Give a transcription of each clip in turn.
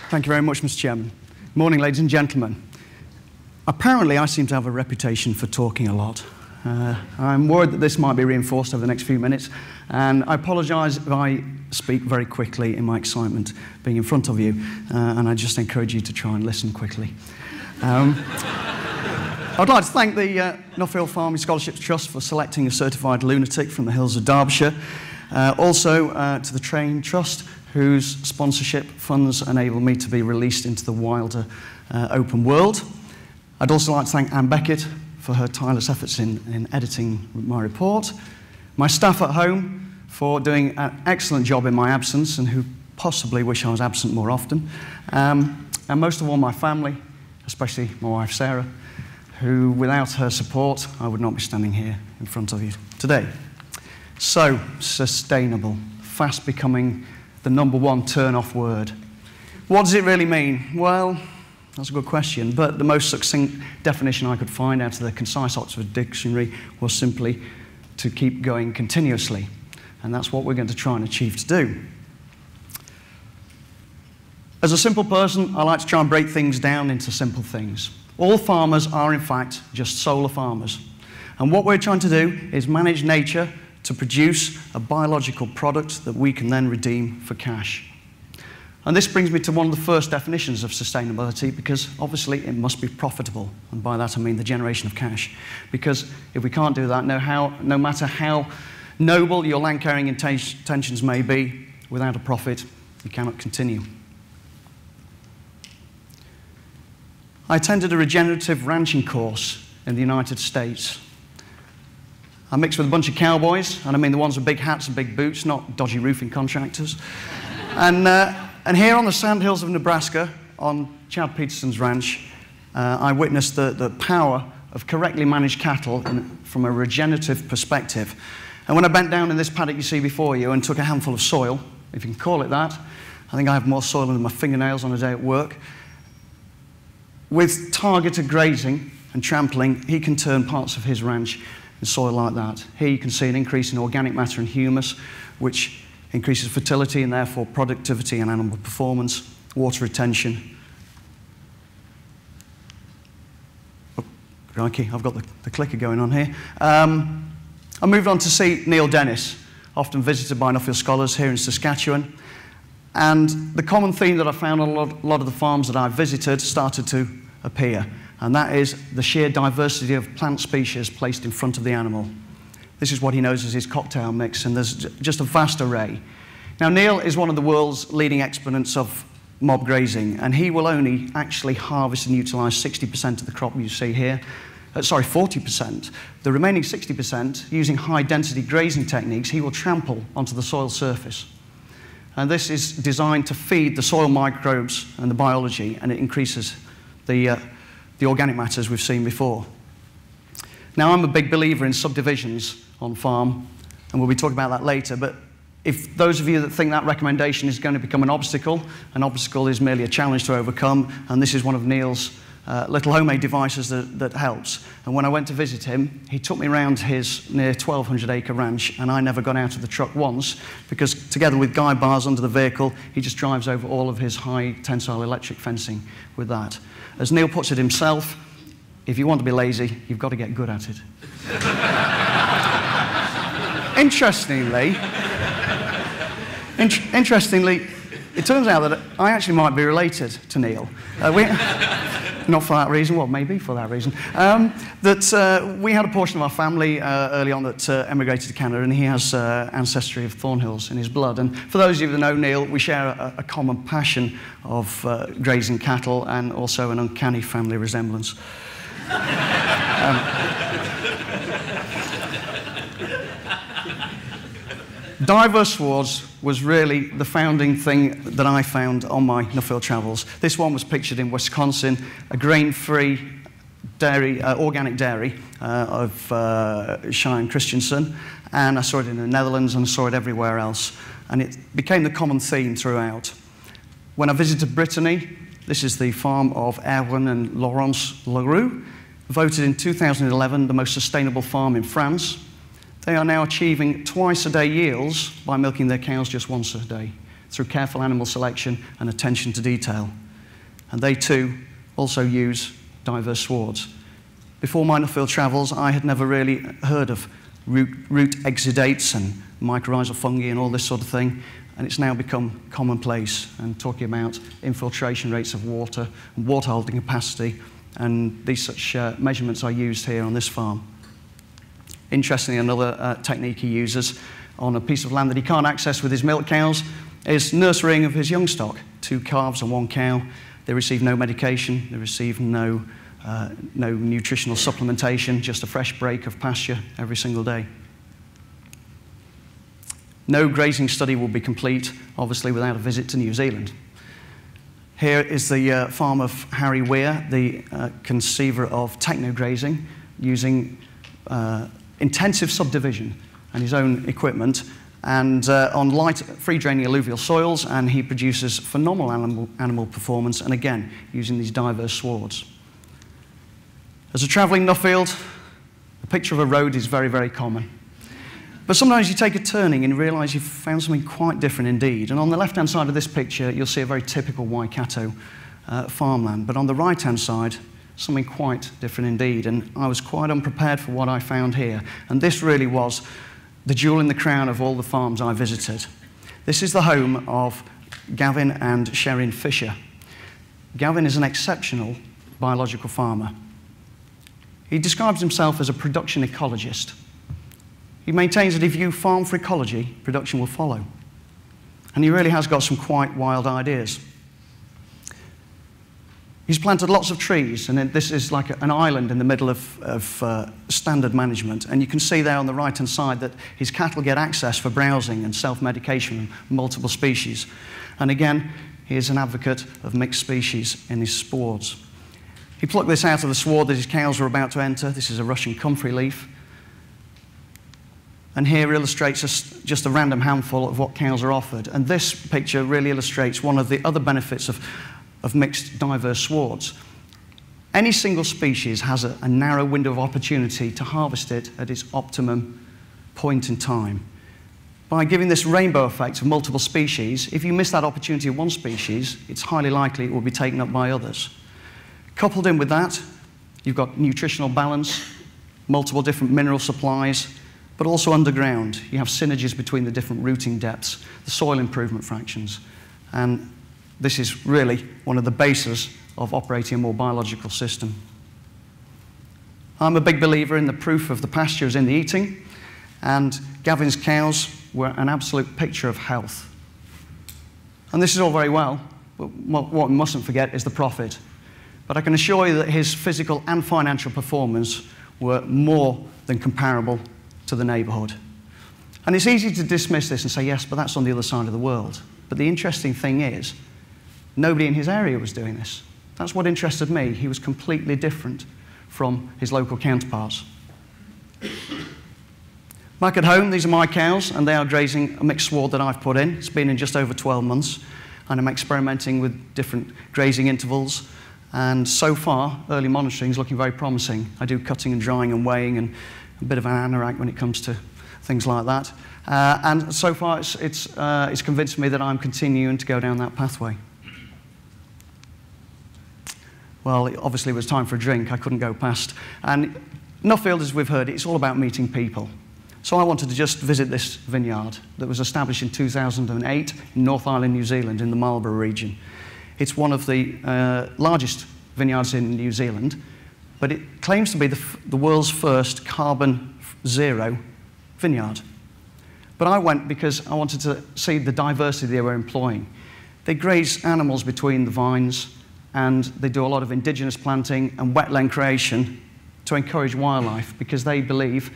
Thank you very much, Mr. Chairman. Morning, ladies and gentlemen. Apparently, I seem to have a reputation for talking a lot. I'm worried that this might be reinforced over the next few minutes, and I apologise if I speak very quickly in my excitement being in front of you, and I just encourage you to try and listen quickly. I'd like to thank the Nuffield Farming Scholarships Trust for selecting a certified lunatic from the hills of Derbyshire. Also to the Train Trust, whose sponsorship funds enable me to be released into the wilder open world. I'd also like to thank Anne Beckett for her tireless efforts in editing my report. My staff at home for doing an excellent job in my absence and who possibly wish I was absent more often. And most of all, my family, especially my wife Sarah, who without her support, I would not be standing here in front of you today. So, sustainable, fast becoming the #1 turn-off word. What does it really mean? Well, that's a good question, but the most succinct definition I could find out of the concise Oxford Dictionary was simply to keep going continuously. And that's what we're going to try and achieve to do. As a simple person, I like to try and break things down into simple things. All farmers are, in fact, just solar farmers. And what we're trying to do is manage nature to produce a biological product that we can then redeem for cash. And this brings me to one of the first definitions of sustainability, because obviously it must be profitable. And by that I mean the generation of cash. Because if we can't do that, no matter how noble your land carrying intentions may be, without a profit, you cannot continue. I attended a regenerative ranching course in the United States. I mixed with a bunch of cowboys, and I mean the ones with big hats and big boots, not dodgy roofing contractors. And here on the sandhills of Nebraska, on Chad Peterson's ranch, I witnessed the power of correctly managed cattle from a regenerative perspective. And when I bent down in this paddock you see before you and took a handful of soil, if you can call it that, I think I have more soil than my fingernails on a day at work. With targeted grazing and trampling, he can turn parts of his ranch in soil like that. Here you can see an increase in organic matter and humus, which increases fertility and therefore productivity and animal performance, water retention. Oh, crikey, I've got the clicker going on here. I moved on to see Neil Dennis, often visited by Nuffield scholars here in Saskatchewan. And the common theme that I found on a lot of the farms that I visited started to appear, and that is the sheer diversity of plant species placed in front of the animal. This is what he knows as his cocktail mix, and there's just a vast array. Now, Neil is one of the world's leading exponents of mob grazing, and he will only actually harvest and utilize 60% of the crop you see here. Sorry, 40%. The remaining 60%, using high-density grazing techniques, he will trample onto the soil surface. And this is designed to feed the soil microbes and the biology, and it increases the organic matter as we've seen before. Now, I'm a big believer in subdivisions on farm, and we'll be talking about that later, but if those of you that think that recommendation is going to become an obstacle is merely a challenge to overcome, and this is one of Neil's little homemade devices that helps. And when I went to visit him, he took me around his near 1,200-acre ranch, and I never got out of the truck once, because together with guy bars under the vehicle, he just drives over all of his high tensile electric fencing with that. As Neil puts it himself, if you want to be lazy, you've got to get good at it. Interestingly, it turns out that I actually might be related to Neil. Not for that reason, well, maybe for that reason. We had a portion of our family early on that emigrated to Canada, and he has ancestry of Thornhills in his blood. And for those of you that know Neil, we share a common passion of grazing cattle and also an uncanny family resemblance. Diverse swards was really the founding thing that I found on my Nuffield travels. This one was pictured in Wisconsin, a grain-free dairy, organic dairy of Cheyenne Christensen, and I saw it in the Netherlands and I saw it everywhere else, and it became the common theme throughout. When I visited Brittany, this is the farm of Erwin and Laurence Leroux, voted in 2011 the most sustainable farm in France. They are now achieving twice-a-day yields by milking their cows just once a day. through careful animal selection and attention to detail. And they too also use diverse swards. Before my Nuffield travels, I had never really heard of root exudates and mycorrhizal fungi and all this sort of thing, and it's now become commonplace, and talking about infiltration rates of water and water holding capacity, and these such measurements are used here on this farm. Interestingly, another technique he uses on a piece of land that he can't access with his milk cows is nurserying of his young stock, 2 calves and 1 cow. They receive no medication, they receive no nutritional supplementation, just a fresh break of pasture every single day. No grazing study will be complete, obviously, without a visit to New Zealand. Here is the farm of Harry Weir, the conceiver of techno-grazing, using intensive subdivision and his own equipment, and on light, free-draining alluvial soils, and he produces phenomenal animal performance, and again, using these diverse swards. As a travelling Nuffield, the picture of a road is very, very common. But sometimes you take a turning and realise you've found something quite different indeed. And on the left-hand side of this picture, you'll see a very typical Waikato farmland. But on the right-hand side, something quite different indeed. And I was quite unprepared for what I found here. And this really was the jewel in the crown of all the farms I visited. This is the home of Gavin and Sherrin Fisher. Gavin is an exceptional biological farmer. He describes himself as a production ecologist. He maintains that if you farm for ecology, production will follow. And he really has got some quite wild ideas. He's planted lots of trees, and this is like an island in the middle of standard management. And you can see there on the right-hand side that his cattle get access for browsing and self-medication from multiple species. And again, he is an advocate of mixed species in his swards. He plucked this out of the sward that his cows were about to enter. This is a Russian comfrey leaf. And here illustrates just a random handful of what cows are offered. And this picture really illustrates one of the other benefits of mixed, diverse swards. Any single species has a narrow window of opportunity to harvest it at its optimum point in time. By giving this rainbow effect of multiple species, if you miss that opportunity of one species, it's highly likely it will be taken up by others. Coupled in with that, you've got nutritional balance, multiple different mineral supplies, but also underground. You have synergies between the different rooting depths, the soil improvement fractions, and this is really one of the bases of operating a more biological system. I'm a big believer in the proof of the pasture is in the eating, and Gavin's cows were an absolute picture of health. And this is all very well, but what we mustn't forget is the profit. But I can assure you that his physical and financial performance were more than comparable to the neighbourhood. And it's easy to dismiss this and say, yes, but that's on the other side of the world. But the interesting thing is, nobody in his area was doing this. That's what interested me. He was completely different from his local counterparts. Back at home, these are my cows, and they are grazing a mixed sward that I've put in. It's been in just over 12 months, and I'm experimenting with different grazing intervals. And so far, early monitoring is looking very promising. I do cutting and drying and weighing, and a bit of an anorak when it comes to things like that. And so far, it's convinced me that I'm continuing to go down that pathway. Well, obviously, it was time for a drink. I couldn't go past. And Nuffield, as we've heard, it's all about meeting people. So I wanted to just visit this vineyard that was established in 2008 in North Island, New Zealand, in the Marlborough region. It's one of the largest vineyards in New Zealand, but it claims to be the world's first carbon zero vineyard. But I went because I wanted to see the diversity they were employing. They graze animals between the vines, and they do a lot of indigenous planting and wetland creation to encourage wildlife, because they believe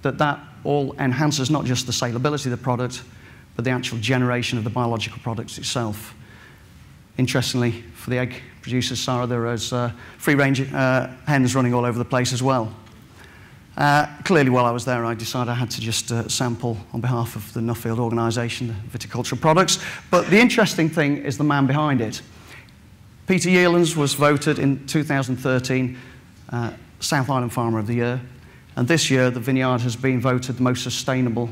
that that all enhances not just the saleability of the product, but the actual generation of the biological products itself. Interestingly, for the egg producers, Sarah, there is free-range hens running all over the place as well. Clearly, while I was there, I decided I had to just sample on behalf of the Nuffield organisation, the viticultural products. But the interesting thing is the man behind it. Peter Yearlands was voted in 2013 South Island Farmer of the Year. And this year, the vineyard has been voted the most sustainable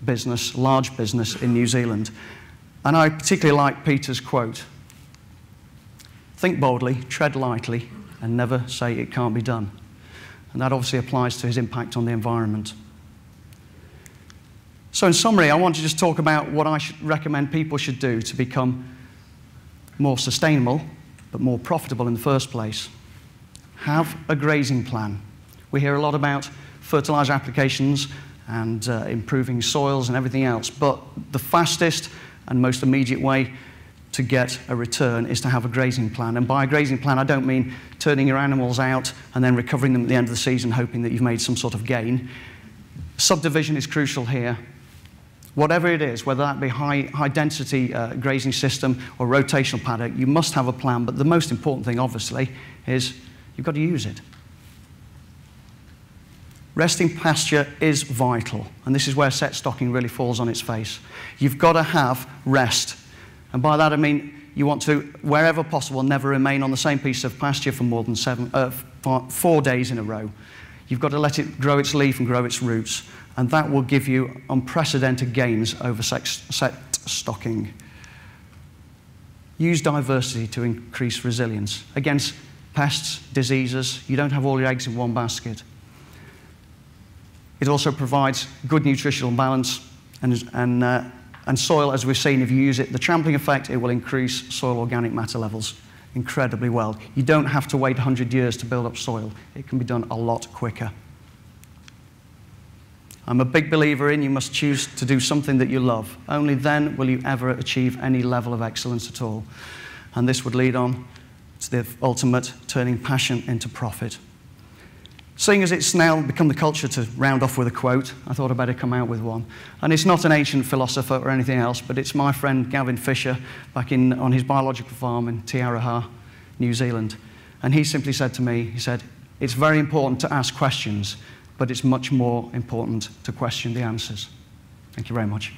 business, large business in New Zealand. And I particularly like Peter's quote: "Think boldly, tread lightly, and never say it can't be done." And that obviously applies to his impact on the environment. So in summary, I want to just talk about what I should recommend people should do to become more sustainable, but more profitable in the first place. Have a grazing plan. We hear a lot about fertilizer applications and improving soils and everything else, but the fastest and most immediate way to get a return is to have a grazing plan. And by a grazing plan, I don't mean turning your animals out and then recovering them at the end of the season, hoping that you've made some sort of gain. Subdivision is crucial here. Whatever it is, whether that be high density grazing system or rotational paddock, you must have a plan, but the most important thing, obviously, is you've got to use it. Resting pasture is vital, and this is where set stocking really falls on its face. You've got to have rest. And by that I mean you want to, wherever possible, never remain on the same piece of pasture for more than 4 days in a row. You've got to let it grow its leaf and grow its roots, and that will give you unprecedented gains over set stocking. Use diversity to increase resilience against pests, diseases. You don't have all your eggs in one basket. It also provides good nutritional balance and soil, as we've seen, if you use it, the trampling effect, it will increase soil organic matter levels incredibly well. You don't have to wait 100 years to build up soil. It can be done a lot quicker. I'm a big believer in you must choose to do something that you love. Only then will you ever achieve any level of excellence at all. And this would lead on to the ultimate, turning passion into profit. Seeing as it's now become the culture to round off with a quote, I thought I'd better come out with one. And it's not an ancient philosopher or anything else, but it's my friend Gavin Fisher back on his biological farm in Te Araha, New Zealand. And he simply said to me, he said, "It's very important to ask questions, but it's much more important to question the answers." Thank you very much.